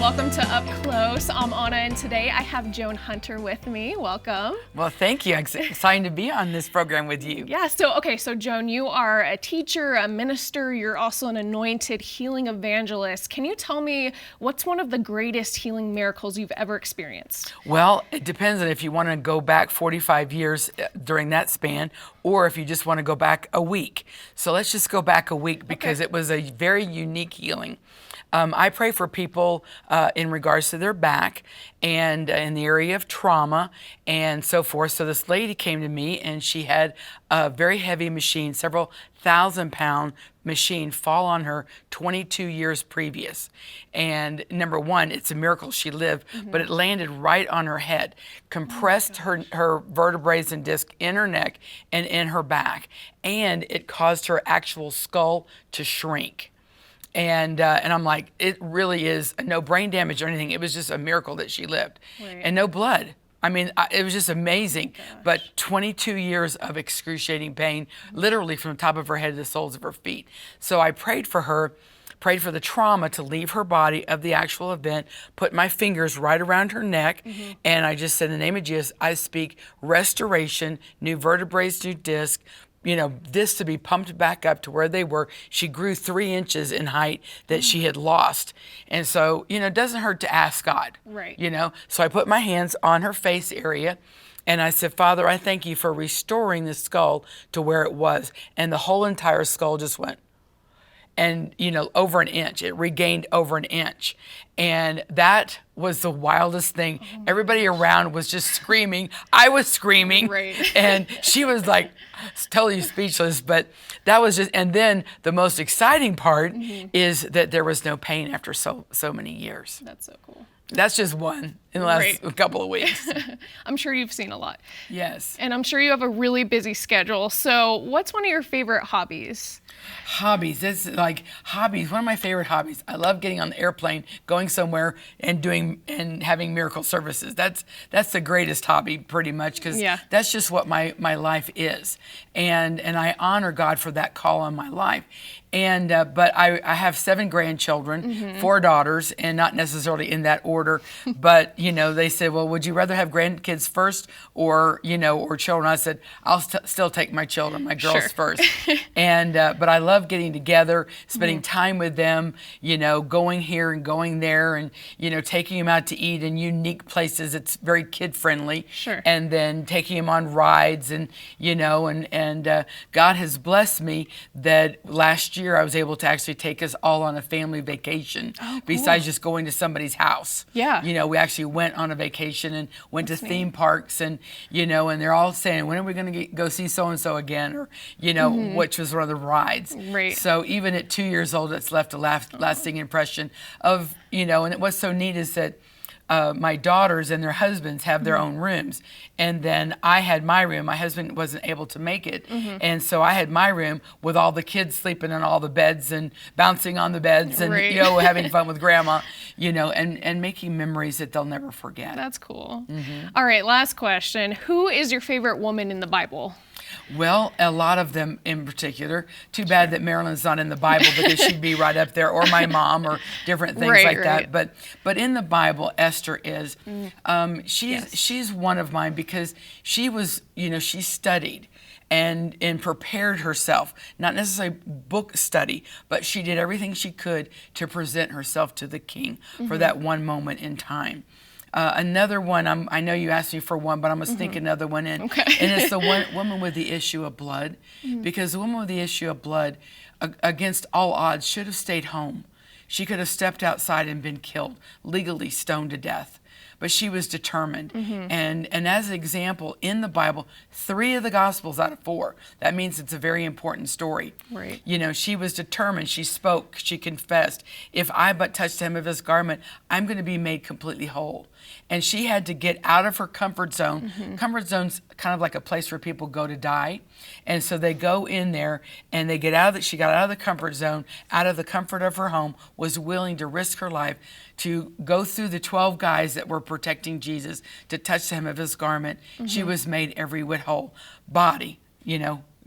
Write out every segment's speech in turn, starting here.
welcome to Up Close. I'm Anna, and today I have Joan Hunter with me. Welcome. Well, thank you. I'm excited to be on this program with you. Yeah, so Joan, you are a teacher, a minister, you're also an anointed healing evangelist. Can you tell me what's one of the greatest healing miracles you've ever experienced? Well, it depends on if you want to go back 45 years during that span, or if you just want to go back a week. So let's just go back a week because It was a very unique healing. I pray for people in regards to their back and in the area of trauma and so forth. So this lady came to me and she had a very heavy machine, several 1,000-pound machine fall on her 22 years previous. And number one, it's a miracle she lived, but it landed right on her head, compressed her vertebrae and disc in her neck and in her back, and it caused her actual skull to shrink. And I'm like, it really is no brain damage or anything. It was just a miracle that she lived. Right. And no blood. I mean, it was just amazing. But 22 years of excruciating pain, literally from the top of her head to the soles of her feet. So I prayed for her, prayed for the trauma to leave her body of the actual event, put my fingers right around her neck, and I just said, in the name of Jesus, I speak restoration, new vertebrae, new disc, this to be pumped back up to where they were. She grew 3 inches in height that she had lost. And so, it doesn't hurt to ask God. Right. So I put my hands on her face area and I said, Father, I thank you for restoring the skull to where it was. And the whole entire skull just went. And, over an inch. It regained over an inch. And that was the wildest thing. Everybody around was just screaming. I was screaming. Right. And she was like totally speechless. But that was just, and then the most exciting part is that there was no pain after so many years. That's so cool. That's just one in the last couple of weeks. I'm sure you've seen a lot. Yes. And I'm sure you have a really busy schedule. So what's one of your favorite hobbies? Hobbies. That's like hobbies. One of my favorite hobbies. I love getting on the airplane, going somewhere and having miracle services. That's the greatest hobby pretty much because that's just what my life is. And I honor God for that call on my life. And but I have 7 grandchildren, 4 daughters, and not necessarily in that order. But they said, well, would you rather have grandkids first or children? I said, I'll still take my children, my girls first. And but I love getting together, spending time with them, going here and going there, and taking them out to eat in unique places. It's very kid friendly. Sure. And then taking them on rides, and and God has blessed me that last year I was able to actually take us all on a family vacation. Oh, cool. Besides just going to somebody's house. Yeah. We actually went on a vacation and went to theme parks, and and they're all saying, when are we going to go see so and so again, or which was one of the rides. Right. So even at 2 years old, it's left a lasting impression of and what's so neat is that my daughters and their husbands have their own rooms. And then I had my room. My husband wasn't able to make it. And so I had my room with all the kids sleeping on all the beds and bouncing on the beds and, having fun with grandma, and making memories that they'll never forget. That's cool. All right, last question. Who is your favorite woman in the Bible? Well, a lot of them in particular. Too bad that Marilyn's not in the Bible because she'd be right up there, or my mom, or different things like that. But in the Bible, Esther is. She's one of mine because she was, she studied and prepared herself, not necessarily book study, but she did everything she could to present herself to the king for that one moment in time. Another one, I know you asked me for one, but I'm going to sneak another one in. Okay. And it's the woman with the issue of blood. Because the woman with the issue of blood, against all odds, should have stayed home. She could have stepped outside and been killed, legally stoned to death. But she was determined. And as an example, in the Bible, 3 of the Gospels out of 4, that means it's a very important story. Right. She was determined. She spoke. She confessed. If I but touch the hem of his garment, I'm going to be made completely whole. And she had to get out of her comfort zone. Comfort zone's kind of like a place where people go to die. And so they go in there and they get out of it. She got out of the comfort zone, out of the comfort of her home, was willing to risk her life to go through the 12 guys that were protecting Jesus, to touch the hem of his garment. She was made every whit whole. Body,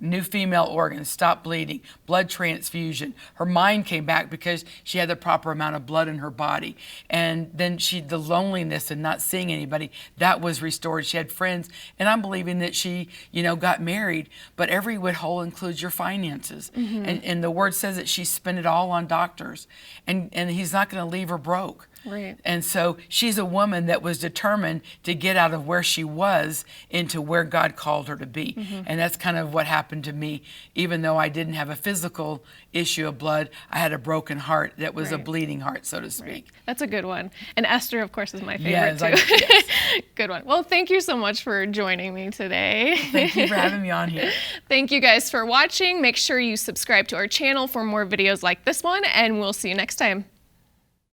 new female organs, stopped bleeding, blood transfusion. Her mind came back because she had the proper amount of blood in her body. And then the loneliness and not seeing anybody, that was restored. She had friends, and I'm believing that she, got married, but every hole includes your finances. And the word says that she spent it all on doctors, and he's not going to leave her broke. Right. And so she's a woman that was determined to get out of where she was into where God called her to be. And that's kind of what happened to me. Even though I didn't have a physical issue of blood, I had a broken heart that was a bleeding heart, so to speak. Right. That's a good one. And Esther, of course, is my favorite Yes, too. yes. Good one. Well, thank you so much for joining me today. Thank you for having me on here. Thank you guys for watching. Make sure you subscribe to our channel for more videos like this one, and we'll see you next time.